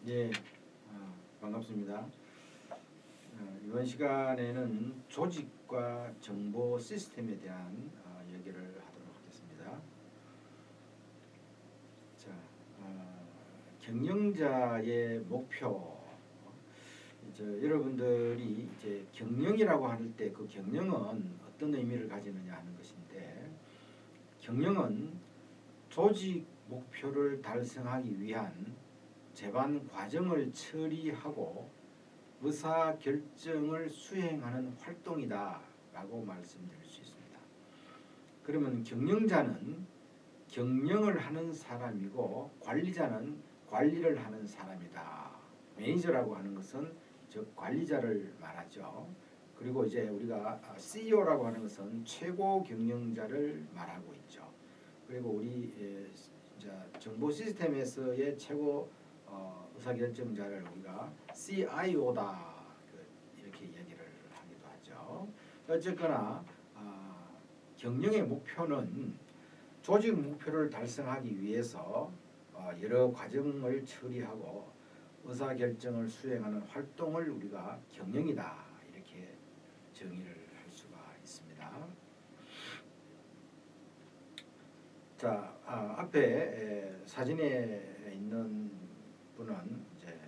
예, 반갑습니다. 이번 시간에는 조직과 정보 시스템에 대한 얘기를 하도록 하겠습니다. 자, 경영자의 목표. 여러분들이 이제 경영이라고 할 때 그 경영은 어떤 의미를 가지느냐 하는 것인데, 경영은 조직 목표를 달성하기 위한 제반 과정을 처리하고 의사결정을 수행하는 활동이다 라고 말씀드릴 수 있습니다. 그러면 경영자는 경영을 하는 사람이고 관리자는 관리를 하는 사람이다. 매니저라고 하는 것은 즉 관리자를 말하죠. 그리고 이제 우리가 CEO라고 하는 것은 최고 경영자를 말하고 있죠. 그리고 우리 정보 시스템에서의 최고 의사결정자를 우리가 CIO다 이렇게 얘기를 하기도 하죠. 어쨌거나 경영의 목표는 조직 목표를 달성하기 위해서 여러 과정을 처리하고 의사결정을 수행하는 활동을 우리가 경영이다 이렇게 정의를 할 수가 있습니다. 자, 앞에 사진에 있는 분은 이제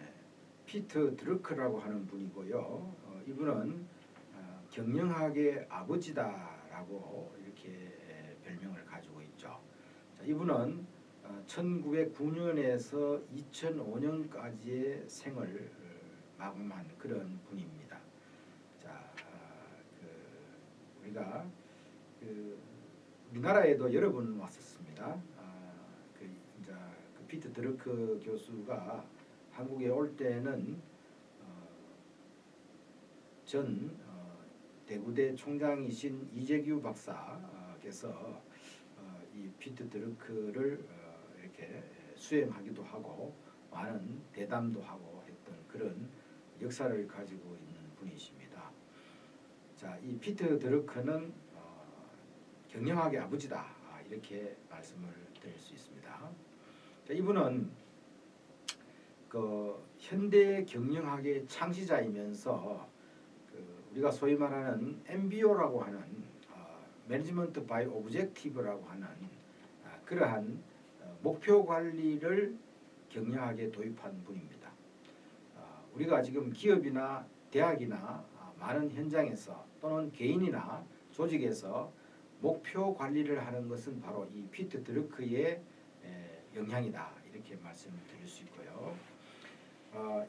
피터 드러크라고 하는 분이고요. 이분은 경영학의 아버지다라고 이렇게 별명을 가지고 있죠. 자, 이분은 1909년에서 2005년까지의 생을 마감한 그런 분입니다. 자, 우리가 우리나라에도 여러 번 왔었습니다. 그 피터 드러크 교수가 한국에 올 때는 전 대구대 총장이신 이재규 박사께서 이 피터 드러크를 이렇게 수행하기도 하고 많은 대담도 하고 했던 그런 역사를 가지고 있는 분이십니다. 자, 이 피터 드러크는 경영학의 아버지다 이렇게 말씀을 드릴 수 있습니다. 자, 이분은 그 현대 경영학의 창시자이면서 우리가 소위 말하는 MBO라고 하는 매니지먼트 바이 오브젝티브라고 하는 그러한 목표 관리를 경영학에 도입한 분입니다. 우리가 지금 기업이나 대학이나 많은 현장에서 또는 개인이나 조직에서 목표 관리를 하는 것은 바로 이 피터 드러크의 영향이다 이렇게 말씀을 드릴 수 있고요.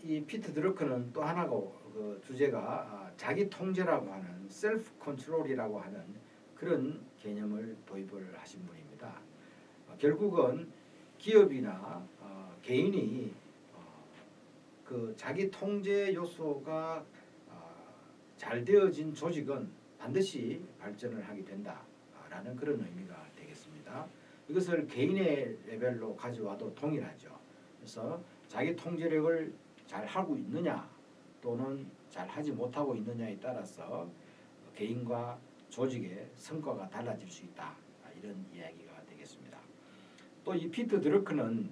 이 피터 드러크는 또 하나고 그 주제가 자기 통제라고 하는 셀프 컨트롤이라고 하는 그런 개념을 도입을 하신 분입니다. 결국은 기업이나 개인이 그 자기 통제 요소가 잘 되어진 조직은 반드시 발전을 하게 된다라는 그런 의미가 되겠습니다. 이것을 개인의 레벨로 가져와도 동일하죠. 그래서 자기 통제력을 잘 하고 있느냐 또는 잘 하지 못하고 있느냐에 따라서 개인과 조직의 성과가 달라질 수 있다. 이런 이야기가 되겠습니다. 또 이 피터 드러크는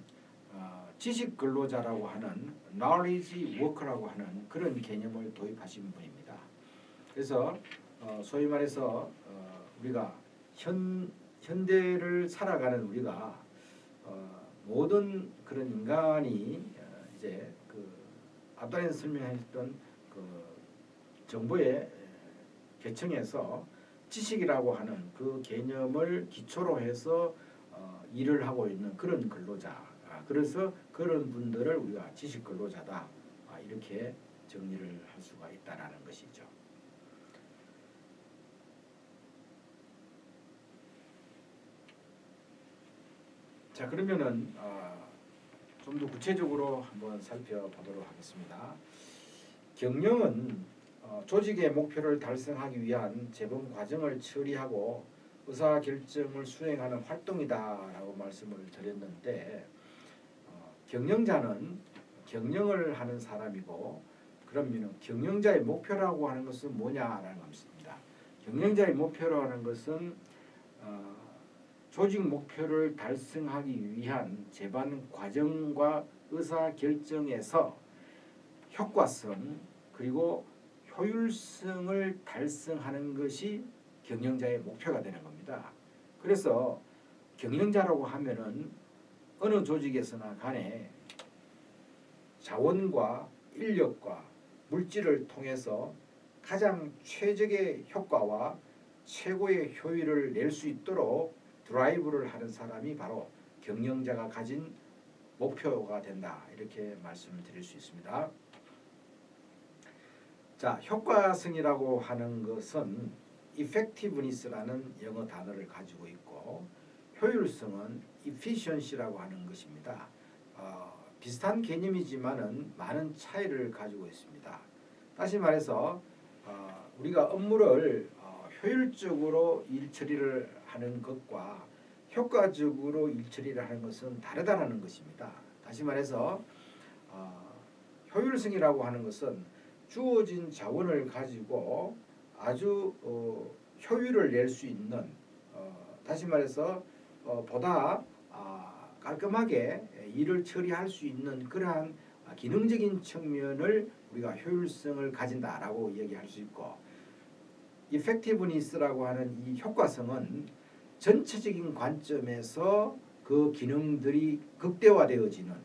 지식 근로자라고 하는 knowledge worker라고 하는 그런 개념을 도입하신 분입니다. 그래서 소위 말해서 우리가 현대를 살아가는 우리가 모든 그런 인간이 이제 그 앞단에서 설명했던 그 정보의 계층에서 지식이라고 하는 그 개념을 기초로 해서 일을 하고 있는 그런 근로자. 그래서 그런 분들을 우리가 지식 근로자다 이렇게 정리를 할 수가 있다라는 것이죠. 자, 그러면은 좀 더 구체적으로 한번 살펴보도록 하겠습니다. 경영은 조직의 목표를 달성하기 위한 재범 과정을 처리하고 의사결정을 수행하는 활동이다라고 말씀을 드렸는데 경영자는 경영을 하는 사람이고 그러면 경영자의 목표라고 하는 것은 뭐냐라는 것입니다. 경영자의 목표라고 하는 것은 조직 목표를 달성하기 위한 제반 과정과 의사 결정에서 효과성 그리고 효율성을 달성하는 것이 경영자의 목표가 되는 겁니다. 그래서 경영자라고 하면은 어느 조직에서나 간에 자원과 인력과 물질을 통해서 가장 최적의 효과와 최고의 효율을 낼 수 있도록 드라이브를 하는 사람이 바로 경영자가 가진 목표가 된다. 이렇게 말씀을 드릴 수 있습니다. 자, 효과성이라고 하는 것은 effectiveness라는 영어 단어를 가지고 있고 효율성은 efficiency라고 하는 것입니다. 비슷한 개념이지만은 많은 차이를 가지고 있습니다. 다시 말해서 우리가 업무를 효율적으로 일 처리를 하는 것과 효과적으로 일 처리를 하는 것은 다르다는 것입니다. 다시 말해서 효율성이라고 하는 것은 주어진 자원을 가지고 아주 효율을 낼 수 있는 다시 말해서 보다 깔끔하게 일을 처리할 수 있는 그러한 기능적인 측면을 우리가 효율성을 가진다라고 얘기할 수 있고 effectiveness라고 하는 이 효과성은 전체적인 관점에서 그 기능들이 극대화되어지는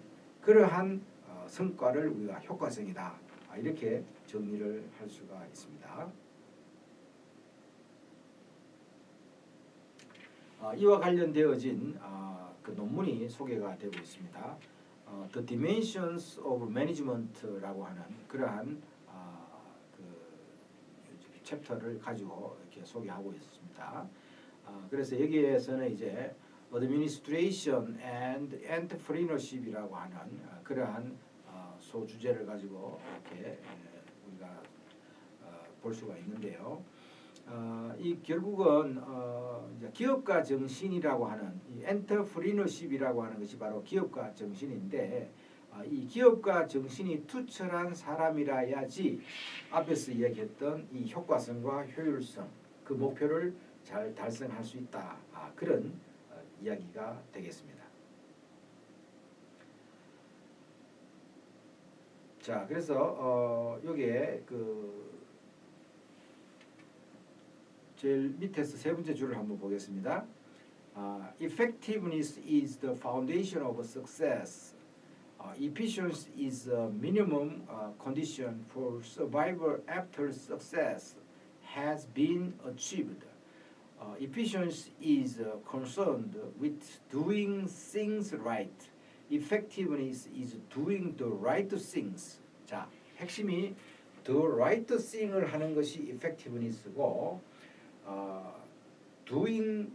그러한 성과를 우리가 효과성이다. 이렇게 정리를 할 수가 있습니다. 이와 관련되어진 그 논문이 소개가 되고 있습니다. The Dimensions of Management라고 하는 그러한 그 챕터를 가지고 이렇게 소개하고 있습니다. 그래서 여기에서는 이제 Administration and Entrepreneurship이라고 하는 그러한 소주제를 가지고 이렇게 우리가 볼 수가 있는데요. 이 결국은 이제 기업가 정신이라고 하는 이 엔터프리너십이라고 하는 것이 바로 기업가 정신인데 이 기업가 정신이 투철한 사람이라야지 앞에서 이야기했던 이 효과성과 효율성 그 목표를 잘 달성할 수 있다. 그런 이야기가 되겠습니다. 자, 그래서 여기에 그 제일 밑에서 세 번째 줄을 한번 보겠습니다. Effectiveness is the foundation of success. Efficiency is a minimum condition for survival after success has been achieved. Efficiency is concerned with doing things right. Effectiveness is doing the right things. 자, 핵심이 the right thing을 하는 것이 effectiveness고 doing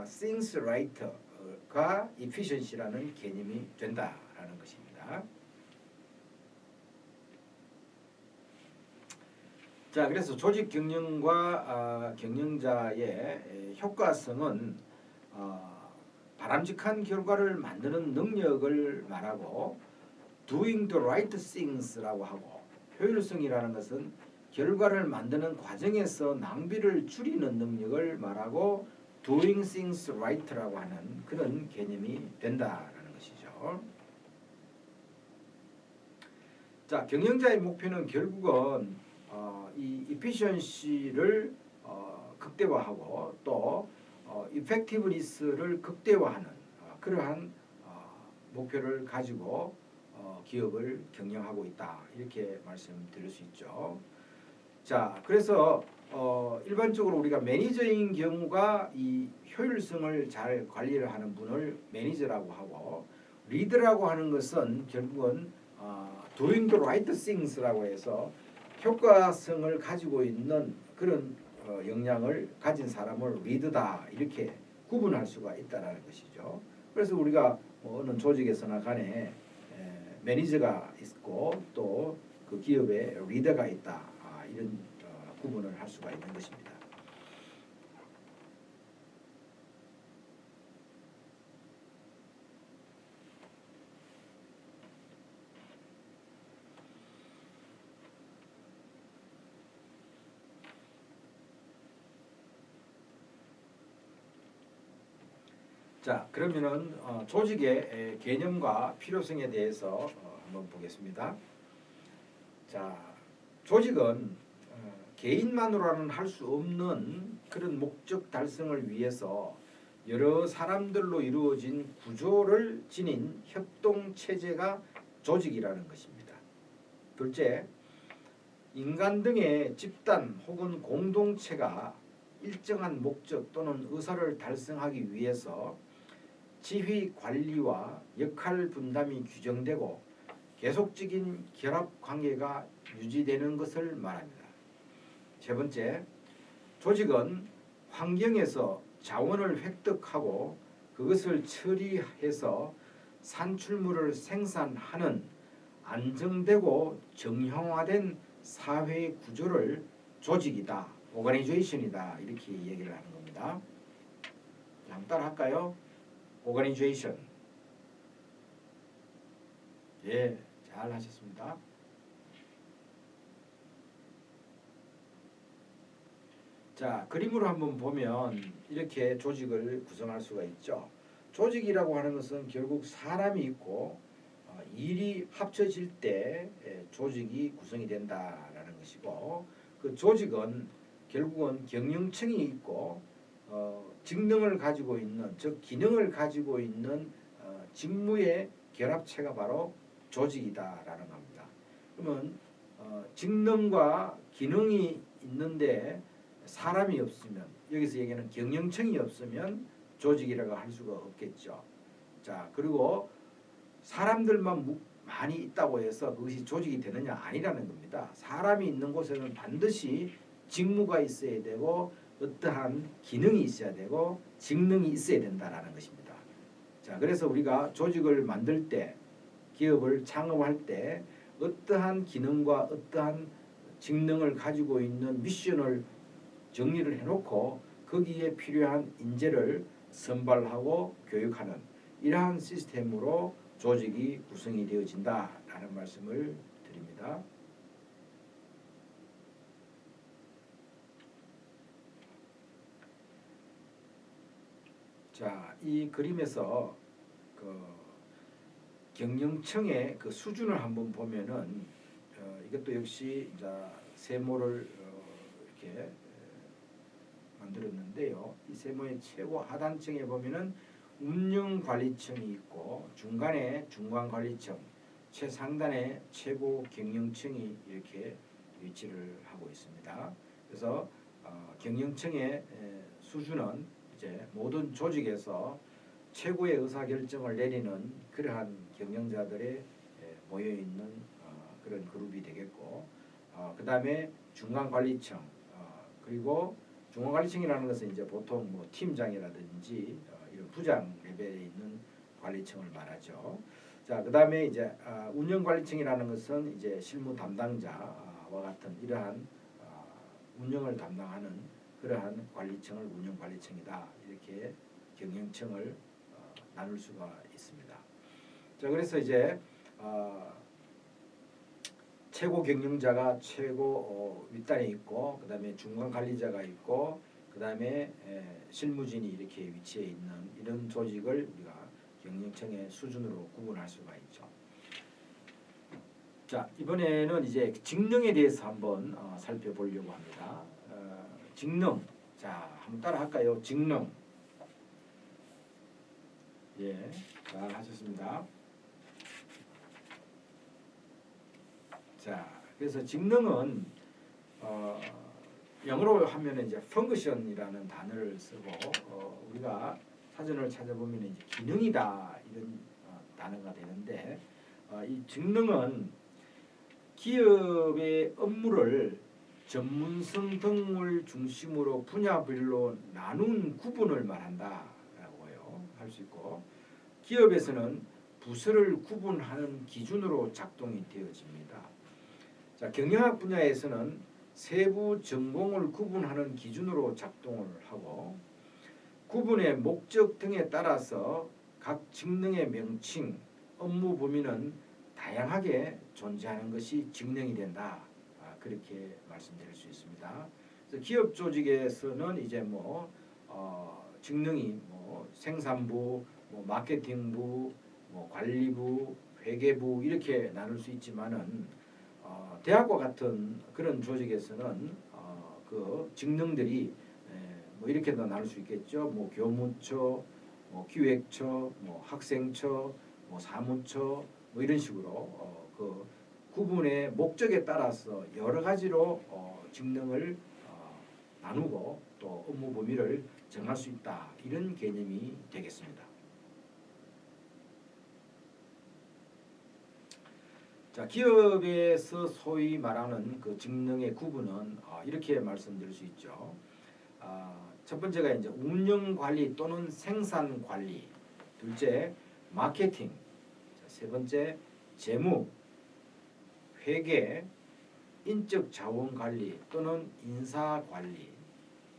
things right가 efficiency라는 개념이 된다라는 것입니다. 자, 그래서 조직 경영과 경영자의 효과성은 바람직한 결과를 만드는 능력을 말하고 doing the right things라고 하고 효율성이라는 것은 결과를 만드는 과정에서 낭비를 줄이는 능력을 말하고 doing things right라고 하는 그런 개념이 된다라는 것이죠. 자, 경영자의 목표는 결국은 이 efficiency를 극대화하고 또 effectiveness를 극대화하는 그러한 목표를 가지고 기업을 경영하고 있다. 이렇게 말씀드릴 수 있죠. 자, 그래서 일반적으로 우리가 매니저인 경우가 이 효율성을 잘 관리를 하는 분을 매니저라고 하고 리더라고 하는 것은 결국은 doing the right things라고 해서 효과성을 가지고 있는 그런 역량을 가진 사람을 리더다 이렇게 구분할 수가 있다는 것이죠. 그래서 우리가 어느 조직에서나 간에 매니저가 있고 또 그 기업에 리더가 있다 이런 구분을 할 수가 있는 것입니다. 자, 그러면은 조직의 개념과 필요성에 대해서 한번 보겠습니다. 자, 조직은 개인만으로는 할 수 없는 그런 목적 달성을 위해서 여러 사람들로 이루어진 구조를 지닌 협동 체제가 조직이라는 것입니다. 둘째, 인간 등의 집단 혹은 공동체가 일정한 목적 또는 의사를 달성하기 위해서 지휘 관리와 역할 분담이 규정되고 계속적인 결합 관계가 유지되는 것을 말합니다. 세 번째, 조직은 환경에서 자원을 획득하고 그것을 처리해서 산출물을 생산하는 안정되고 정형화된 사회 구조를 조직이다, 오가니제이션이다 이렇게 얘기를 하는 겁니다. 한번 따라 할까요? 오가니제이션. 예, 잘 하셨습니다. 자, 그림으로 한번 보면 이렇게 조직을 구성할 수가 있죠. 조직이라고 하는 것은 결국 사람이 있고 일이 합쳐질 때 조직이 구성이 된다라는 것이고, 그 조직은 결국은 경영층이 있고 직능을 가지고 있는, 즉 기능을 가지고 있는 직무의 결합체가 바로 조직이다라는 겁니다. 그러면 직능과 기능이 있는데 사람이 없으면, 여기서 얘기하는 경영층이 없으면 조직이라고 할 수가 없겠죠. 자, 그리고 사람들만 많이 있다고 해서 그것이 조직이 되느냐, 아니라는 겁니다. 사람이 있는 곳에는 반드시 직무가 있어야 되고 어떠한 기능이 있어야 되고 직능이 있어야 된다라는 것입니다. 자, 그래서 우리가 조직을 만들 때, 기업을 창업할 때 어떠한 기능과 어떠한 직능을 가지고 있는 미션을 정리를 해놓고 거기에 필요한 인재를 선발하고 교육하는 이러한 시스템으로 조직이 구성이 되어진다라는 말씀을 드립니다. 자, 이 그림에서 그 경영층의 그 수준을 한번 보면은 이것도 역시 이제 세모를 이렇게 만들었는데요. 이 세모의 최고 하단층에 보면은 운영관리층이 있고 중간에 중간관리층, 최상단에 최고 경영층이 이렇게 위치를 하고 있습니다. 그래서 경영층의 수준은 이제 모든 조직에서 최고의 의사결정을 내리는 그러한 경영자들의 모여 있는 그런 그룹이 되겠고, 그 다음에 중간관리층, 그리고 중간관리층이라는 것은 이제 보통 뭐 팀장이라든지 이런 부장 레벨에 있는 관리층을 말하죠. 자, 그 다음에 이제 운영관리층이라는 것은 이제 실무 담당자와 같은 이러한 운영을 담당하는 그러한 관리층을 운영관리층이다, 이렇게 경영층을 나눌 수가 있습니다. 자, 그래서 이제 최고 경영자가 최고 윗단에 있고, 그 다음에 중간 관리자가 있고, 그 다음에 실무진이 이렇게 위치해 있는 이런 조직을 우리가 경영층의 수준으로 구분할 수가 있죠. 자, 이번에는 이제 직능에 대해서 한번 살펴보려고 합니다. 직능. 자, 한번 따라 할까요? 직능. 예, 잘 하셨습니다. 자, 그래서 직능은 영어로 하면 이제 function이라는 단어를 쓰고 우리가 사전을 찾아보면 이제 기능이다 이런 단어가 되는데, 이 직능은 기업의 업무를 전문성 등을 중심으로 분야별로 나눈 구분을 말한다라고요, 할 수 있고, 기업에서는 부서를 구분하는 기준으로 작동이 되어집니다. 자, 경영학 분야에서는 세부 전공을 구분하는 기준으로 작동을 하고, 구분의 목적 등에 따라서 각 직능의 명칭, 업무 범위는 다양하게 존재하는 것이 직능이 된다. 그렇게 말씀드릴 수 있습니다. 그래서 기업 조직에서는 이제 뭐 직능이 뭐 생산부, 뭐 마케팅부, 뭐 관리부, 회계부 이렇게 나눌 수 있지만은 대학과 같은 그런 조직에서는 그 직능들이 뭐 이렇게도 나눌 수 있겠죠. 뭐 교무처, 뭐 기획처, 뭐 학생처, 뭐 사무처, 뭐 이런 식으로 그 구분의 목적에 따라서 여러 가지로 직능을 나누고 또 업무 범위를 정할 수 있다. 이런 개념이 되겠습니다. 자, 기업에서 소위 말하는 그 직능의 구분은 이렇게 말씀드릴 수 있죠. 첫 번째가 이제 운영 관리 또는 생산 관리, 둘째 마케팅, 세 번째 재무, 회계, 인적 자원 관리 또는 인사 관리,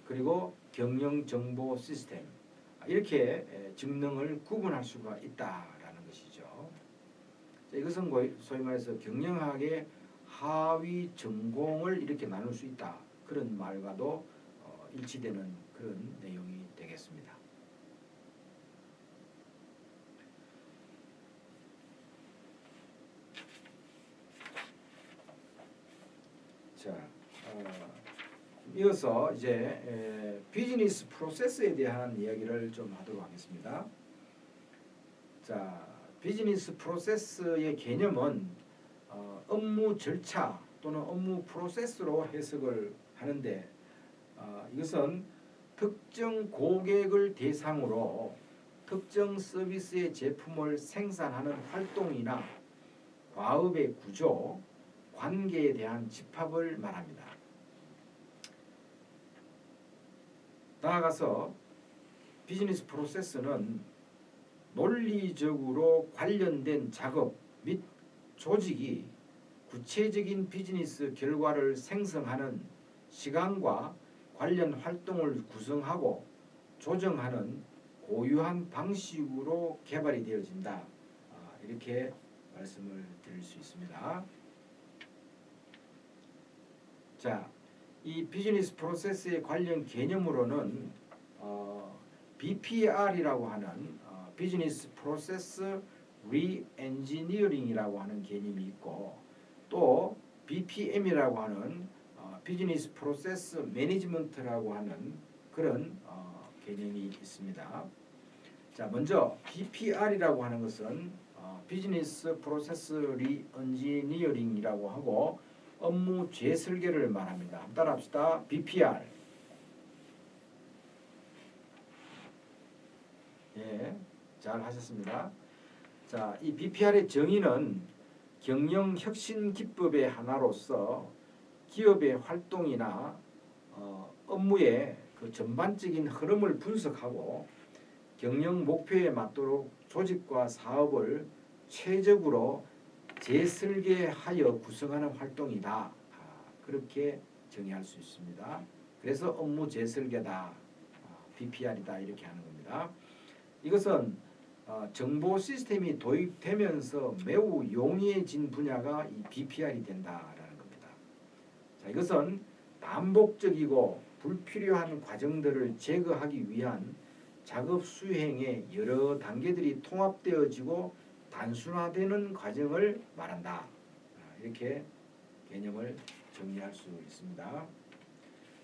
그리고 경영 정보 시스템, 이렇게 직능을 구분할 수가 있다라는 것이죠. 이것은 소위 말해서 경영학의 하위 전공을 이렇게 나눌 수 있다. 그런 말과도 일치되는 그런 내용이 되겠습니다. 자, 이어서 이제 비즈니스 프로세스에 대한 이야기를 좀 하도록 하겠습니다. 자, 비즈니스 프로세스의 개념은 업무 절차 또는 업무 프로세스로 해석을 하는데 이것은 특정 고객을 대상으로 특정 서비스의 제품을 생산하는 활동이나 과업의 구조, 관계에 대한 집합을 말합니다. 나아가서 비즈니스 프로세스는 논리적으로 관련된 작업 및 조직이 구체적인 비즈니스 결과를 생성하는 시간과 관련 활동을 구성하고 조정하는 고유한 방식으로 개발이 되어진다. 이렇게 말씀을 드릴 수 있습니다. 자, 이 비즈니스 프로세스의 관련 개념으로는 BPR이라고 하는 비즈니스 프로세스 리엔지니어링이라고 하는 개념이 있고, 또 BPM이라고 하는 비즈니스 프로세스 매니지먼트라고 하는 그런 개념이 있습니다. 자, 먼저 BPR이라고 하는 것은 비즈니스 프로세스 리엔지니어링이라고 하고 업무 재설계를 말합니다. 한번 따라합시다. BPR. 예, 잘 하셨습니다. 자, 이 BPR의 정의는 경영 혁신 기법의 하나로서 기업의 활동이나 업무의 그 전반적인 흐름을 분석하고 경영 목표에 맞도록 조직과 사업을 최적으로 재설계하여 구성하는 활동이다. 그렇게 정의할 수 있습니다. 그래서 업무 재설계다, BPR이다 이렇게 하는 겁니다. 이것은 정보 시스템이 도입되면서 매우 용이해진 분야가 이 BPR이 된다라는 겁니다. 자, 이것은 반복적이고 불필요한 과정들을 제거하기 위한 작업 수행의 여러 단계들이 통합되어지고 단순화되는 과정을 말한다. 이렇게 개념을 정리할 수 있습니다.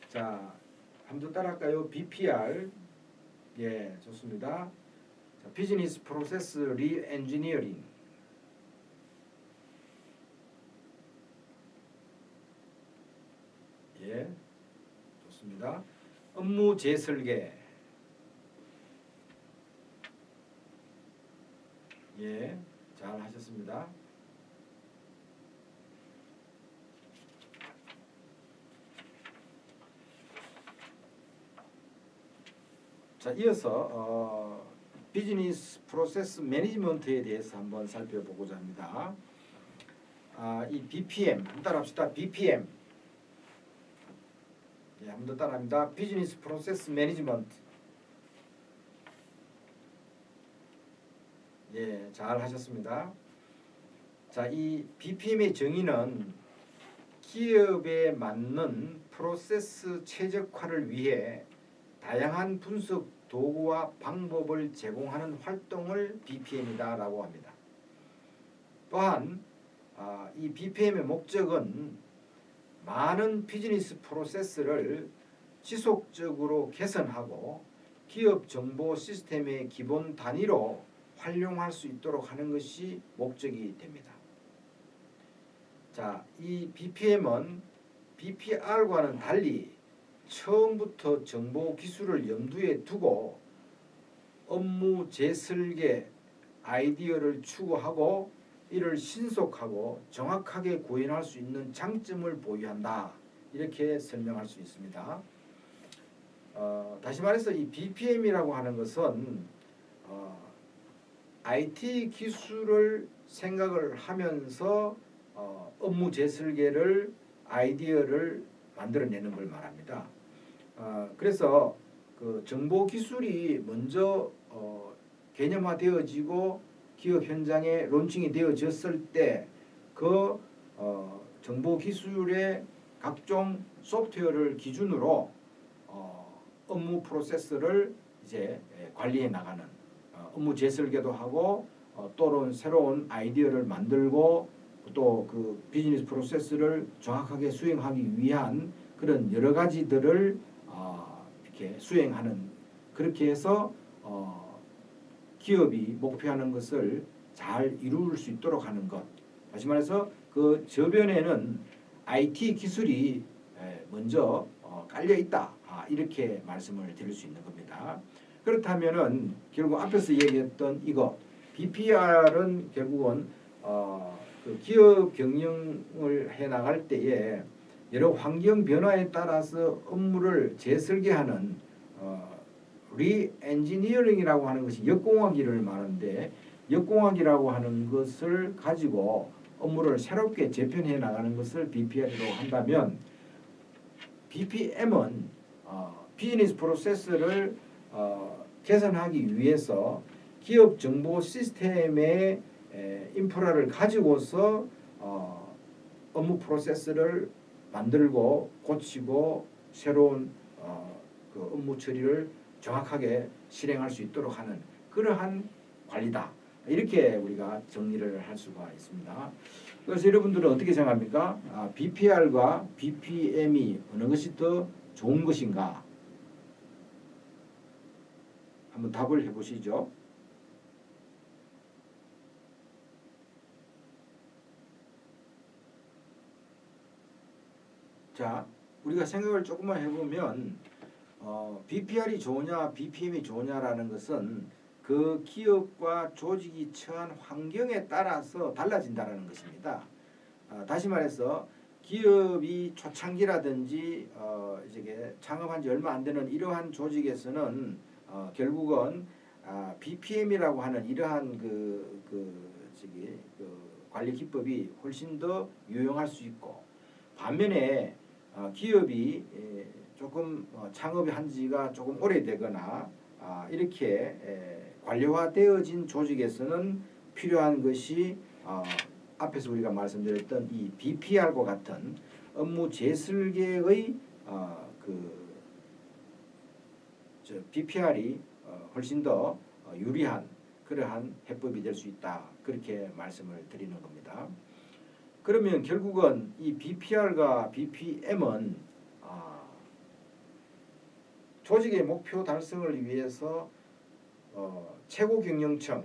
자, 한번 더 따라할까요? BPR. 예, 좋습니다. 자, 비즈니스 프로세스 리엔지니어링. 예, 좋습니다. 업무 재설계. 예, 잘 하셨습니다. 자, 이어서 비즈니스 프로세스 매니지먼트에 대해서 한번 살펴보고자 합니다. 이 BPM, 한번 따라합시다. BPM. 예, 한번 더 따라합니다. 비즈니스 프로세스 매니지먼트. 예, 잘 하셨습니다. 자, 이 BPM의 정의는 기업에 맞는 프로세스 최적화를 위해 다양한 분석 도구와 방법을 제공하는 활동을 BPM이다라고 합니다. 또한 이 BPM의 목적은 많은 비즈니스 프로세스를 지속적으로 개선하고 기업 정보 시스템의 기본 단위로 활용할 수 있도록 하는 것이 목적이 됩니다. 자, 이 BPM은 BPR과는 달리 처음부터 정보 기술을 염두에 두고 업무 재설계 아이디어를 추구하고 이를 신속하고 정확하게 구현할 수 있는 장점을 보유한다. 이렇게 설명할 수 있습니다. 다시 말해서 이 BPM이라고 하는 것은 IT 기술을 생각을 하면서 업무 재설계를 아이디어를 만들어내는 걸 말합니다. 그래서 그 정보 기술이 먼저 개념화되어지고 기업 현장에 론칭이 되어졌을 때 그 정보 기술의 각종 소프트웨어를 기준으로 업무 프로세스를 이제 관리해 나가는 업무 재설계도 하고 또는 새로운 아이디어를 만들고 또 그 비즈니스 프로세스를 정확하게 수행하기 위한 그런 여러 가지들을 이렇게 수행하는 그렇게 해서 기업이 목표하는 것을 잘 이룰 수 있도록 하는 것. 다시 말해서 그 저변에는 IT 기술이 먼저 깔려 있다. 이렇게 말씀을 드릴 수 있는 겁니다. 그렇다면은 결국 앞에서 얘기했던 이거 BPR은 결국은 그 기업 경영을 해 나갈 때에 여러 환경 변화에 따라서 업무를 재설계하는 리엔지니어링이라고 하는 것이 역공학이를 말하는데 역공학이라고 하는 것을 가지고 업무를 새롭게 재편해 나가는 것을 BPR로 한다면 BPM은 비즈니스 프로세스를 개선하기 위해서 기업 정보 시스템의 인프라를 가지고서 업무 프로세스를 만들고 고치고 새로운 그 업무 처리를 정확하게 실행할 수 있도록 하는 그러한 관리다. 이렇게 우리가 정리를 할 수가 있습니다. 그래서 여러분들은 어떻게 생각합니까? BPR과 BPM이 어느 것이 더 좋은 것인가? 한번 답을 해보시죠. 자, 우리가 생각을 조금만 해보면 BPR이 좋으냐 BPM이 좋으냐라는 것은 그 기업과 조직이 처한 환경에 따라서 달라진다는 것입니다. 다시 말해서 기업이 초창기라든지 이제 창업한 지 얼마 안 되는 이러한 조직에서는 결국은 BPM이라고 하는 이러한 그 관리 기법이 훨씬 더 유용할 수 있고 반면에 기업이 조금 창업이 한 지가 조금 오래되거나 이렇게 관료화되어진 조직에서는 필요한 것이 앞에서 우리가 말씀드렸던 이 BPR과 같은 업무 재설계의 BPR이 훨씬 더 유리한 그러한 해법이 될 수 있다. 그렇게 말씀을 드리는 겁니다. 그러면 결국은 이 BPR과 BPM은 조직의 목표 달성을 위해서 최고 경영청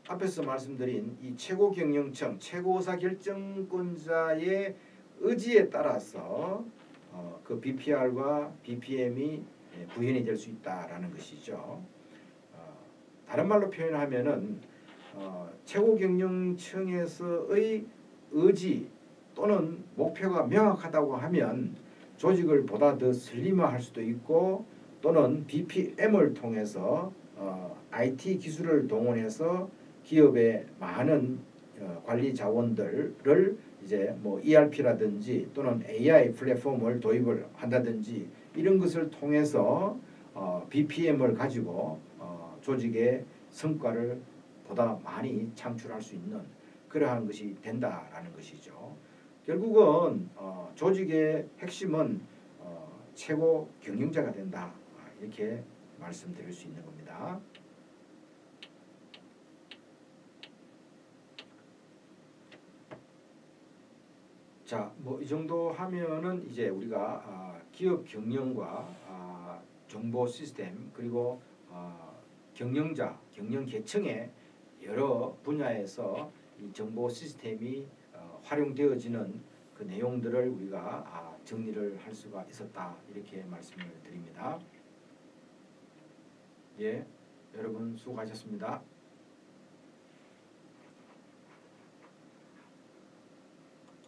앞에서 말씀드린 이 최고 경영청 최고 의사 결정권자의 의지에 따라서 그 BPR과 BPM이 구현이 될 수 있다라는 것이죠. 다른 말로 표현하면은 최고 경영청에서의 의지 또는 목표가 명확하다고 하면 조직을 보다 더 슬림화할 수도 있고 또는 BPM을 통해서 IT 기술을 동원해서 기업의 많은 관리 자원들을 이제 뭐 ERP라든지 또는 AI 플랫폼을 도입을 한다든지 이런 것을 통해서 BPM을 가지고 조직의 성과를 보다 많이 창출할 수 있는 그러한 것이 된다라는 것이죠. 결국은 조직의 핵심은 최고 경영자가 된다. 이렇게 말씀드릴 수 있는 겁니다. 자, 뭐 이 정도 하면은 이제 우리가 기업 경영과 정보 시스템 그리고 경영자, 경영 계층의 여러 분야에서 이 정보 시스템이 활용되어지는 그 내용들을 우리가 정리를 할 수가 있었다 이렇게 말씀을 드립니다. 예, 여러분 수고하셨습니다.